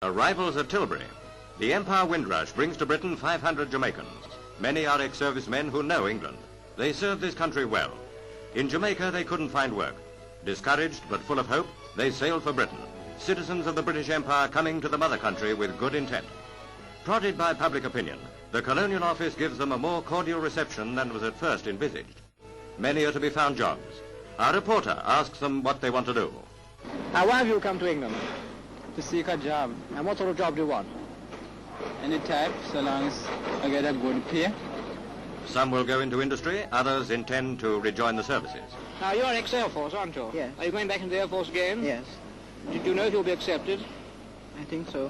Arrivals at Tilbury. The Empire Windrush brings to Britain 500 Jamaicans. Many are ex-servicemen who know England. They served this country well. In Jamaica, they couldn't find work. Discouraged but full of hope, they sailed for Britain. Citizens of the British Empire coming to the mother country with good intent. Prodded by public opinion, the Colonial Office gives them a more cordial reception than was at first envisaged. Many are to be found jobs. Our reporter asks them what they want to do. Now, why have you come to England? To seek a job. And what sort of job do you want? Any type, so long as I get a good pay. Some will go into industry, others intend to rejoin the services. Now, you're ex-Air Force, aren't you? Yes. Are you going back into the Air Force again? Yes, Did you know if you'll be accepted? I think so.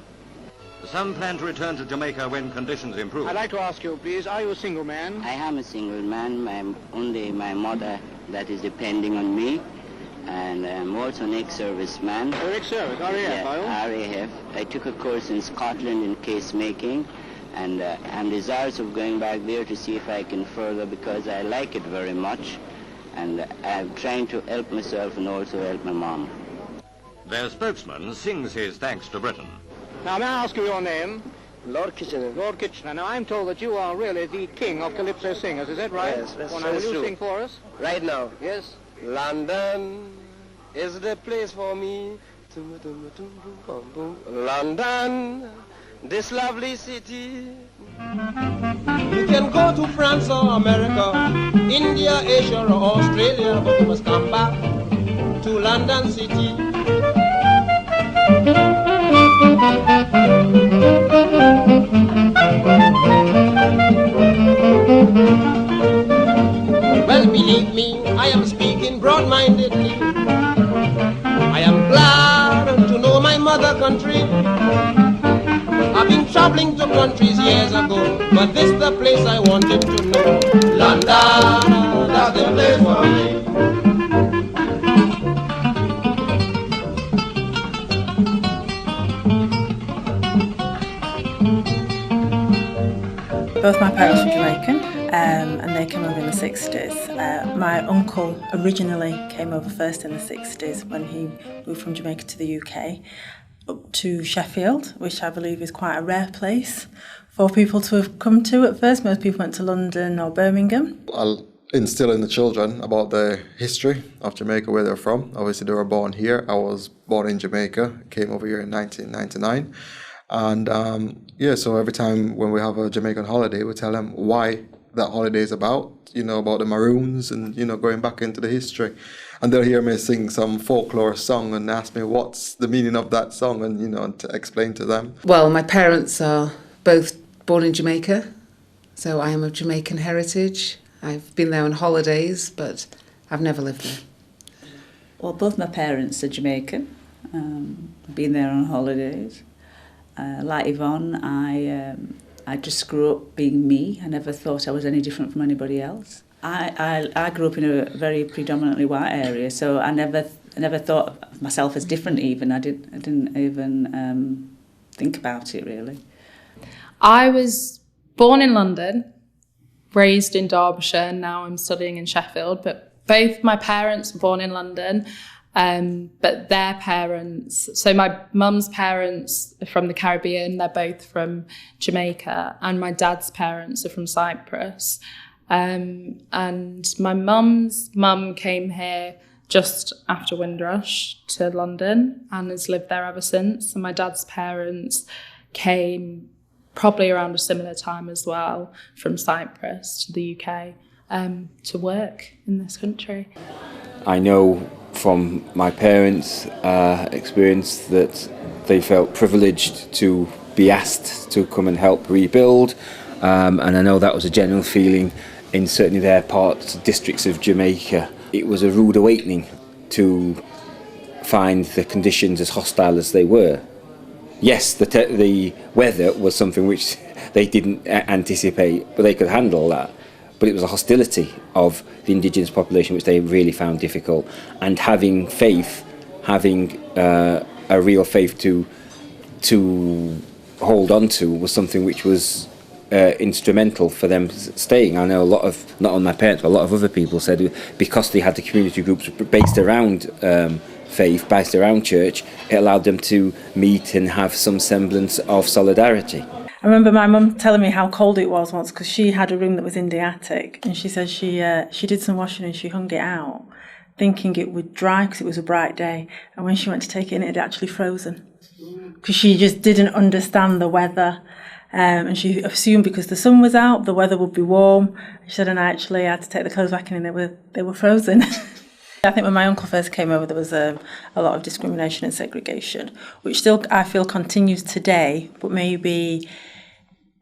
Some plan to return to Jamaica when conditions improve. I'd like to ask you, please, are you a single man? I am a single man. Only my mother that is depending on me. And I'm also an ex-serviceman. You're ex-service, RAF, yeah, are you? RAF. I took a course in Scotland in case making, and I'm desirous of going back there to see if I can further, because I like it very much, and I'm trying to help myself and also help my mom. Their spokesman sings his thanks to Britain. Now, may I ask you your name? Lord Kitchener. Lord Kitchener. Now, I'm told that you are really the king of calypso singers, is that right? Yes, that's Well, now, will you true. sing for us? Right now. Yes. London is the place for me. London, this lovely city. You can go to France or America, India, Asia or Australia, but you must come back to London City. Well, believe me, I am speaking broad-mindedly. I am glad to know my mother country. I've been traveling to countries years ago, but this the place I wanted to know. London, that's the place for me. Both my parents were Jamaican, and they came over in the 60s. My uncle originally came over first in the 60s when he moved from Jamaica to the UK, up to Sheffield, which I believe is quite a rare place for people to have come to at first. Most people went to London or Birmingham. I'll instill in the children about the history of Jamaica, where they're from. Obviously, they were born here. I was born in Jamaica, came over here in 1999. And so every time when we have a Jamaican holiday, we tell them why that holiday is about, about the Maroons and, going back into the history. And they'll hear me sing some folklore song and ask me what's the meaning of that song and, to explain to them. Well, my parents are both born in Jamaica, so I am of Jamaican heritage. I've been there on holidays, but I've never lived there. Well, both my parents are Jamaican. I've been there on holidays. Like Yvonne, I just grew up being me. I never thought I was any different from anybody else. I grew up in a very predominantly white area, so I never thought of myself as different even. I didn't even think about it really. I was born in London, raised in Derbyshire, and now I'm studying in Sheffield, but both my parents were born in London. But their parents, so my mum's parents are from the Caribbean, they're both from Jamaica, and my dad's parents are from Cyprus. And my mum's mum came here just after Windrush to London and has lived there ever since. And my dad's parents came probably around a similar time as well from Cyprus to the UK to work in this country. I know from my parents' experience that they felt privileged to be asked to come and help rebuild, and I know that was a general feeling in certainly their districts of Jamaica. It was a rude awakening to find the conditions as hostile as they were. Yes, the weather was something which they didn't anticipate, but they could handle that. But it was a hostility of the indigenous population which they really found difficult. And having faith, having a real faith to hold on to was something which was instrumental for them staying. I know a lot of, not on my parents, but a lot of other people said because they had the community groups based around faith, based around church, it allowed them to meet and have some semblance of solidarity. I remember my mum telling me how cold it was once because she had a room that was in the attic, and she says she did some washing and she hung it out thinking it would dry because it was a bright day, and when she went to take it in, it had actually frozen because she just didn't understand the weather. And she assumed because the sun was out, the weather would be warm. She said, and I actually had to take the clothes back in and they were frozen. I think when my uncle first came over, there was a lot of discrimination and segregation, which still I feel continues today, but maybe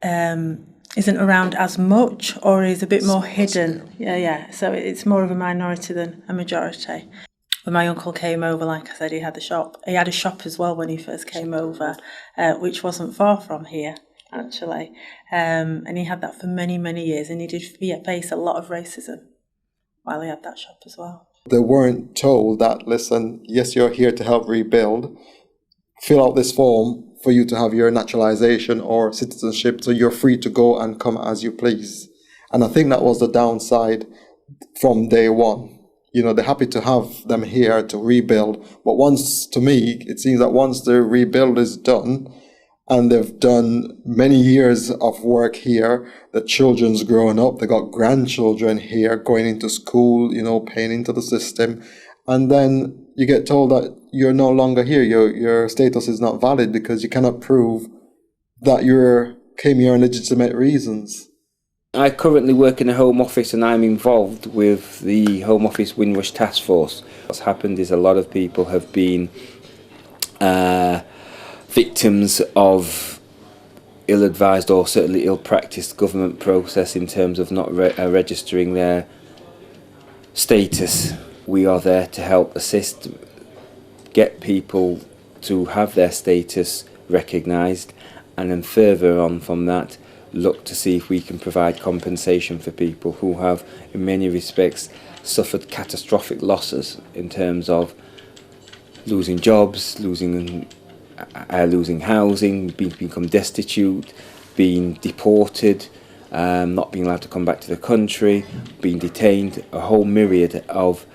isn't around as much or is a bit more hidden. Yeah. So it's more of a minority than a majority. When my uncle came over, like I said, he had the shop. He had a shop as well when he first came over, which wasn't far from here, actually. And he had that for many, many years, and he did face a lot of racism while he had that shop as well. They weren't told that, listen, yes, you're here to help rebuild. Fill out this form for you to have your naturalization or citizenship, so you're free to go and come as you please. And I think that was the downside from day one. You know, they're happy to have them here to rebuild, but to me, it seems that once the rebuild is done, and they've done many years of work here, the children's growing up, they got grandchildren here, going into school, you know, paying into the system, and then you get told that you're no longer here, your status is not valid because you cannot prove that you came here on legitimate reasons. I currently work in the Home Office and I'm involved with the Home Office Windrush Task Force. What's happened is a lot of people have been victims of ill-advised or certainly ill-practiced government process in terms of not registering their status. We are there to help assist, get people to have their status recognised, and then further on from that, look to see if we can provide compensation for people who have, in many respects, suffered catastrophic losses in terms of losing jobs, losing housing, become destitute, being deported, not being allowed to come back to the country, being detained, a whole myriad of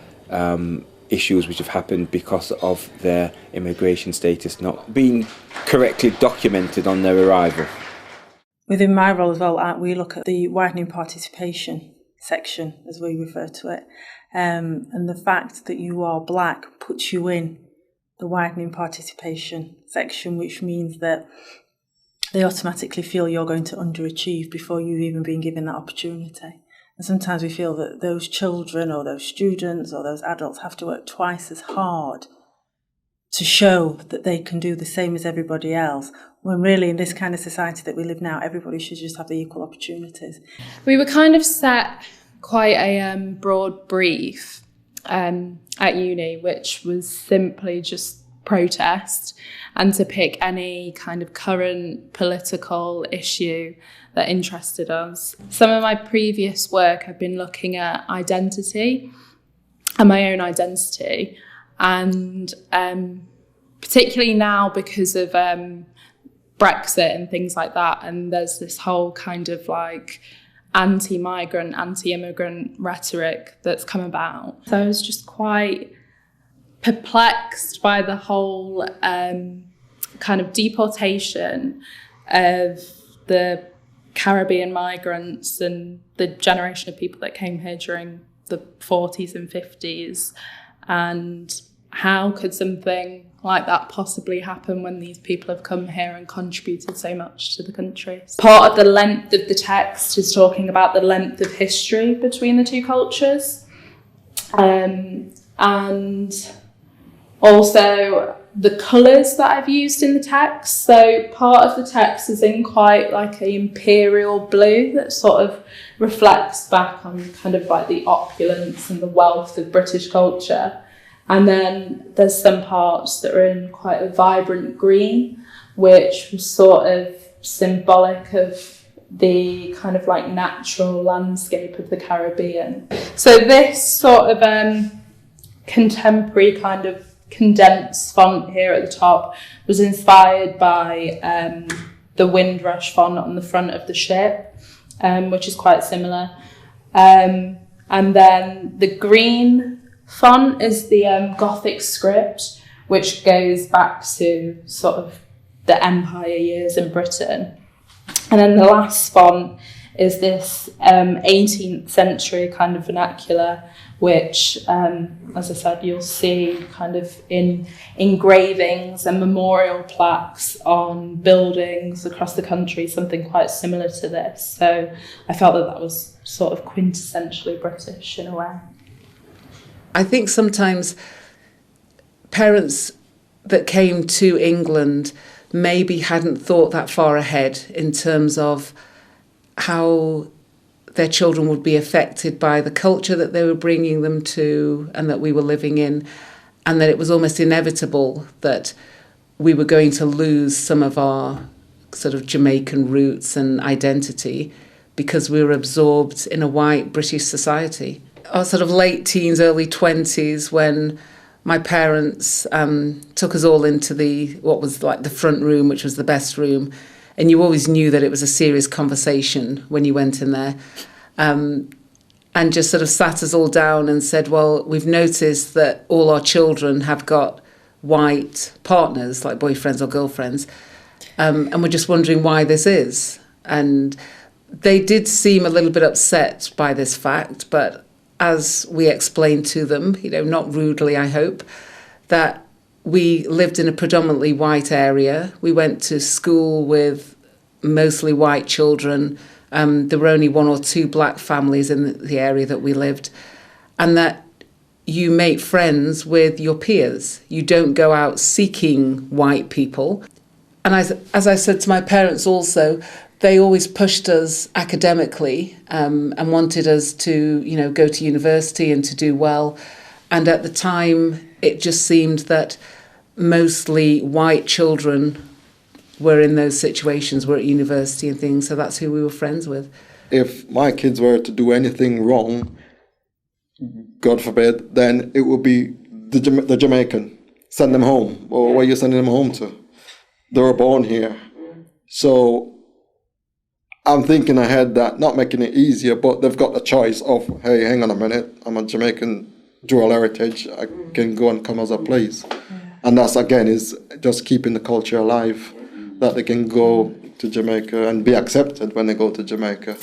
issues which have happened because of their immigration status not being correctly documented on their arrival. Within my role as well, we look at the widening participation section, as we refer to it, and the fact that you are black puts you in the widening participation section, which means that they automatically feel you're going to underachieve before you've even been given that opportunity. And sometimes we feel that those children or those students or those adults have to work twice as hard to show that they can do the same as everybody else, when really in this kind of society that we live now, everybody should just have the equal opportunities. We were kind of set quite a broad brief at uni, which was simply just protest and to pick any kind of current political issue that interested us. Some of my previous work, I've been looking at identity and my own identity, and particularly now because of Brexit and things like that, and there's this whole kind of like anti-migrant, anti-immigrant rhetoric that's come about. So I was just quite perplexed by the whole kind of deportation of the Caribbean migrants and the generation of people that came here during the 40s and 50s, and how could something like that possibly happen when these people have come here and contributed so much to the country. Part of the length of the text is talking about the length of history between the two cultures, and also the colours that I've used in the text. So part of the text is in quite like an imperial blue that sort of reflects back on kind of like the opulence and the wealth of British culture. And then there's some parts that are in quite a vibrant green, which was sort of symbolic of the kind of like natural landscape of the Caribbean. So this sort of contemporary kind of condensed font here at the top was inspired by the Windrush font on the front of the ship, which is quite similar. And then the green Font is the Gothic script, which goes back to sort of the Empire years in Britain. And then the last font is this 18th century kind of vernacular, which, as I said, you'll see kind of in engravings and memorial plaques on buildings across the country, something quite similar to this. So I felt that was sort of quintessentially British in a way. I think sometimes parents that came to England maybe hadn't thought that far ahead in terms of how their children would be affected by the culture that they were bringing them to and that we were living in, and that it was almost inevitable that we were going to lose some of our sort of Jamaican roots and identity because we were absorbed in a white British society. Our sort of late teens, early 20s, when my parents took us all into what was like the front room, which was the best room. And you always knew that it was a serious conversation when you went in there. And just sort of sat us all down and said, well, we've noticed that all our children have got white partners, like boyfriends or girlfriends. And we're just wondering why this is. And they did seem a little bit upset by this fact, but as we explained to them, not rudely, I hope, that we lived in a predominantly white area. We went to school with mostly white children. There were only one or two black families in the area that we lived. And that you make friends with your peers. You don't go out seeking white people. And as I said to my parents also, they always pushed us academically and wanted us to, go to university and to do well. And at the time, it just seemed that mostly white children were in those situations, were at university and things. So that's who we were friends with. If my kids were to do anything wrong, God forbid, then it would be the Jamaican. Send them home. Well, where are you sending them home to? They were born here. So I'm thinking ahead that, not making it easier, but they've got the choice of, hey, hang on a minute, I'm a Jamaican dual heritage, I can go and come as I please. And that's, again, is just keeping the culture alive, that they can go to Jamaica and be accepted when they go to Jamaica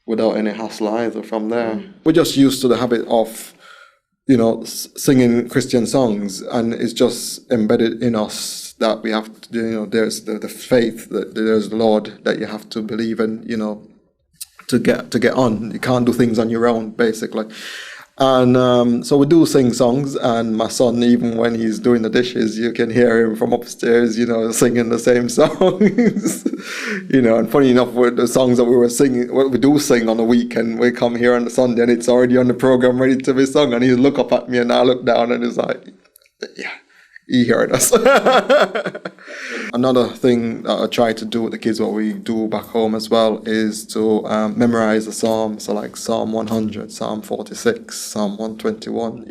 without any hassle either from there. We're just used to the habit of, singing Christian songs, and it's just embedded in us that we have to, there's the faith, that there's the Lord that you have to believe in, to get on. You can't do things on your own, basically. And so we do sing songs, and my son, even when he's doing the dishes, you can hear him from upstairs, singing the same songs. And funny enough, with the songs that we were singing, what we do sing on the weekend, we come here on the Sunday and it's already on the program ready to be sung, and he'll look up at me and I look down and he's like, yeah. He heard us. Another thing that I try to do with the kids, what we do back home as well, is to memorize the Psalms. So like Psalm 100, Psalm 46, Psalm 121,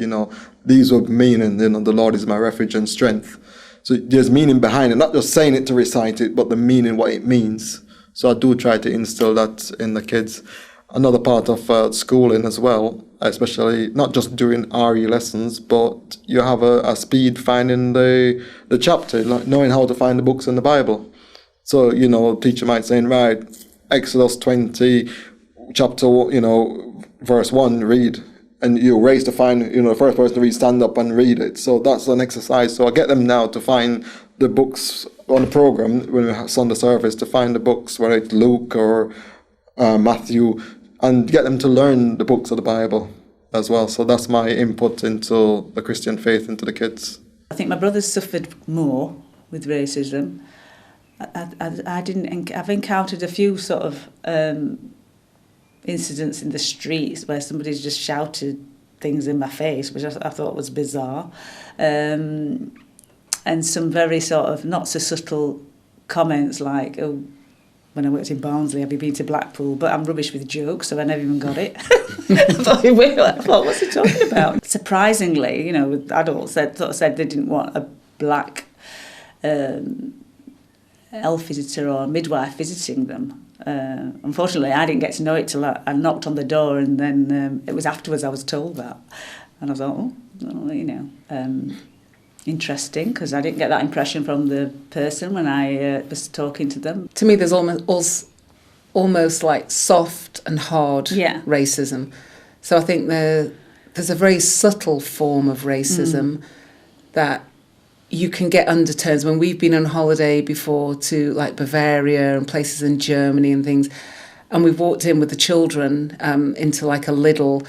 these were meaning, the Lord is my refuge and strength. So there's meaning behind it, not just saying it to recite it, but the meaning, what it means. So I do try to instill that in the kids. Another part of schooling as well, especially not just during RE lessons, but you have a speed finding the chapter, like knowing how to find the books in the Bible. So, teacher might say, right, Exodus 20, chapter, verse 1, read. And you raise to find, the first person to read, stand up and read it. So that's an exercise. So I get them now to find the books on the program when we have Sunday service, to find the books, whether it's Luke or Matthew, and get them to learn the books of the Bible as well. So that's my input into the Christian faith, into the kids. I think my brother's suffered more with racism. I've encountered a few sort of incidents in the streets where somebody's just shouted things in my face, which I thought was bizarre. And some very sort of not so subtle comments like, oh, when I worked in Barnsley, have you been to Blackpool? But I'm rubbish with jokes, so I never even got it. I thought, what's he talking about? Surprisingly, adults said they didn't want a black elf visitor or midwife visiting them. Unfortunately, I didn't get to know it till I knocked on the door, and then it was afterwards I was told that. And I thought, interesting, because I didn't get that impression from the person when I was talking to them. To me, there's almost like soft and hard racism. So I think there's a very subtle form of racism that you can get undertones. When we've been on holiday before to like Bavaria and places in Germany and things, and we've walked in with the children into like a Lidl,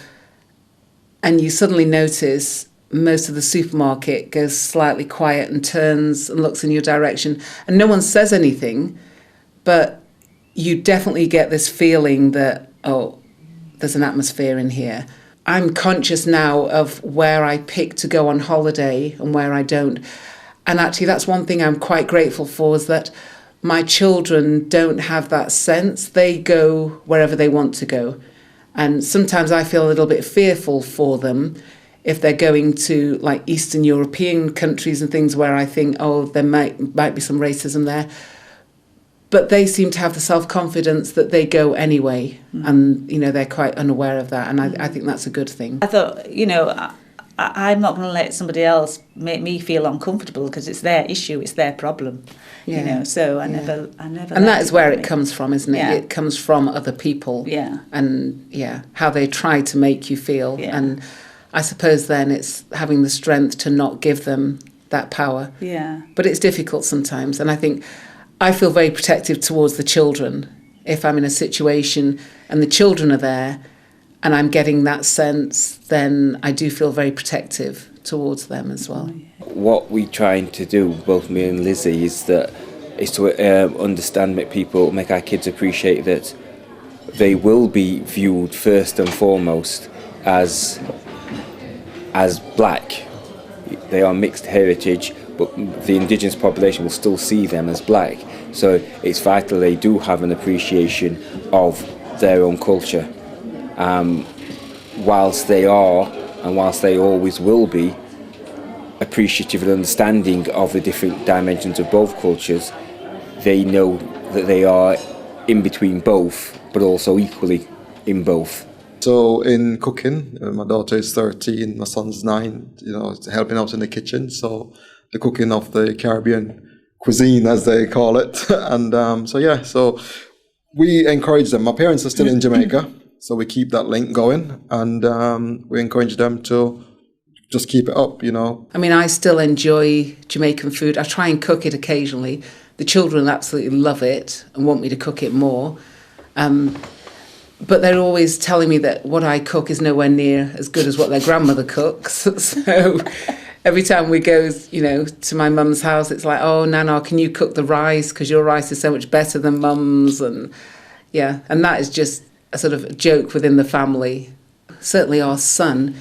and you suddenly notice most of the supermarket goes slightly quiet and turns and looks in your direction, and no one says anything, but you definitely get this feeling that, oh, there's an atmosphere in here. I'm conscious now of where I pick to go on holiday and where I don't. And actually, that's one thing I'm quite grateful for, is that my children don't have that sense. They go wherever they want to go. And sometimes I feel a little bit fearful for them if they're going to like Eastern European countries and things where I think, oh, there might be some racism there. But they seem to have the self-confidence that they go anyway. And, they're quite unaware of that. And I think that's a good thing. I thought, I'm not going to let somebody else make me feel uncomfortable, because it's their issue, it's their problem. So I never. And that is where it comes from, isn't it? Yeah. It comes from other people. Yeah. And how they try to make you feel. Yeah. And I suppose then it's having the strength to not give them that power. Yeah. But it's difficult sometimes. And I think I feel very protective towards the children. If I'm in a situation and the children are there and I'm getting that sense, then I do feel very protective towards them as well. What we're trying to do, both me and Lizzie, is to understand, make our kids appreciate that they will be viewed first and foremost as black. They are mixed heritage, but the indigenous population will still see them as black. So it's vital they do have an appreciation of their own culture. Whilst they are, and whilst they always will be, appreciative and understanding of the different dimensions of both cultures, they know that they are in between both, but also equally in both. So in cooking, my daughter is 13, my son's 9, helping out in the kitchen. So the cooking of the Caribbean cuisine, as they call it. And so we encourage them. My parents are still in Jamaica, so we keep that link going. And we encourage them to just keep it up, I mean, I still enjoy Jamaican food. I try and cook it occasionally. The children absolutely love it and want me to cook it more. But they're always telling me that what I cook is nowhere near as good as what their grandmother cooks. So every time we go, to my mum's house, it's like, oh, Nana, can you cook the rice? Because your rice is so much better than mum's. And that is just a sort of joke within the family. Certainly our son,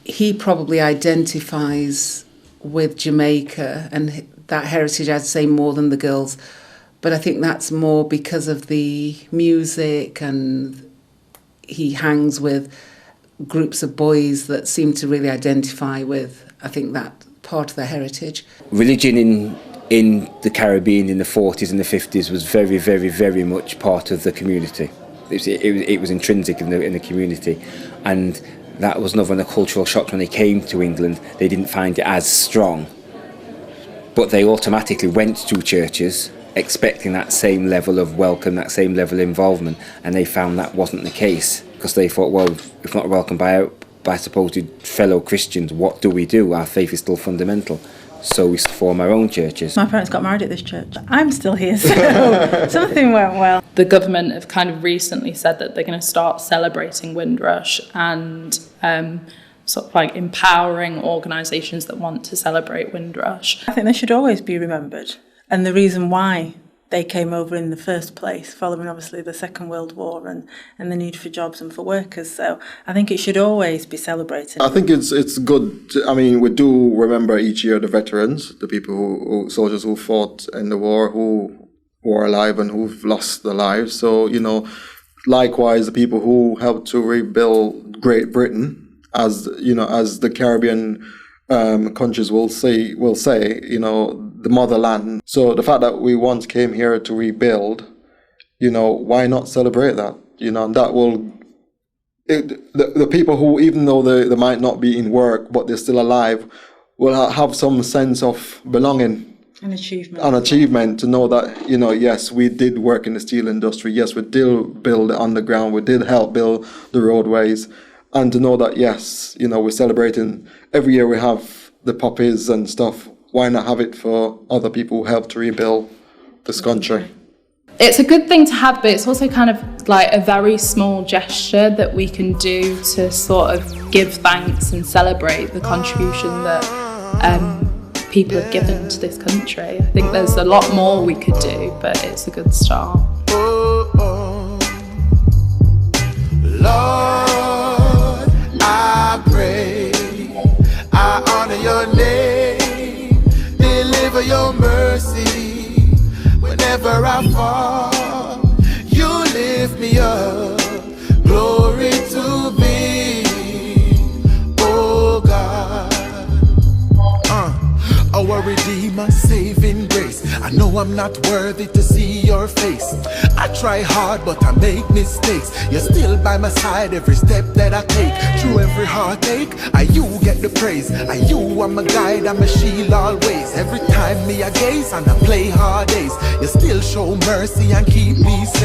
he probably identifies with Jamaica and that heritage, I'd say, more than the girls. But I think that's more because of the music, and he hangs with groups of boys that seem to really identify with, I think, that part of their heritage. Religion in the Caribbean in the 40s and the 50s was very, very, very much part of the community. It was intrinsic in the community. And that was another one of the cultural shocks when they came to England. They didn't find it as strong. But they automatically went to churches expecting that same level of welcome, that same level of involvement, and they found that wasn't the case, because they thought, well, if not welcomed by supposed fellow Christians, what do we do? Our faith is still fundamental. So we form our own churches. My parents got married at this church. I'm still here, so something went well. The government have kind of recently said that they're going to start celebrating Windrush and sort of like empowering organisations that want to celebrate Windrush. I think they should always be remembered. And the reason why they came over in the first place, following obviously the Second World War and the need for jobs and for workers. So I think it should always be celebrated. I think it's good. We do remember each year the veterans, the people soldiers who fought in the war, who are alive and who've lost their lives. So, likewise, the people who helped to rebuild Great Britain, as the Caribbean countries will say, the motherland. So the fact that we once came here to rebuild, why not celebrate that? And that will the people who, even though they might not be in work, but they're still alive, will have some sense of belonging. An achievement to know that, yes, we did work in the steel industry. Yes, we did build the underground. We did help build the roadways. And to know that, yes, we're celebrating. Every year we have the poppies and stuff. Why not have it for other people who helped to rebuild this country? It's a good thing to have, but it's also kind of like a very small gesture that we can do to sort of give thanks and celebrate the contribution that people have given to this country. I think there's a lot more we could do, but it's a good start. Lord, I pray, I honor your name, deliver your mercy. Whenever I fall, you lift me up. Glory to thee, oh God. Our Redeemer, saving grace. I know I'm not worthy to see your face. I try hard, but I make mistakes. You're still by my side every step that I take. Through every heartache, you get the praise. You are my guide, I'm a shield always. Every time me I gaze and I play hard days, you still show mercy and keep me safe.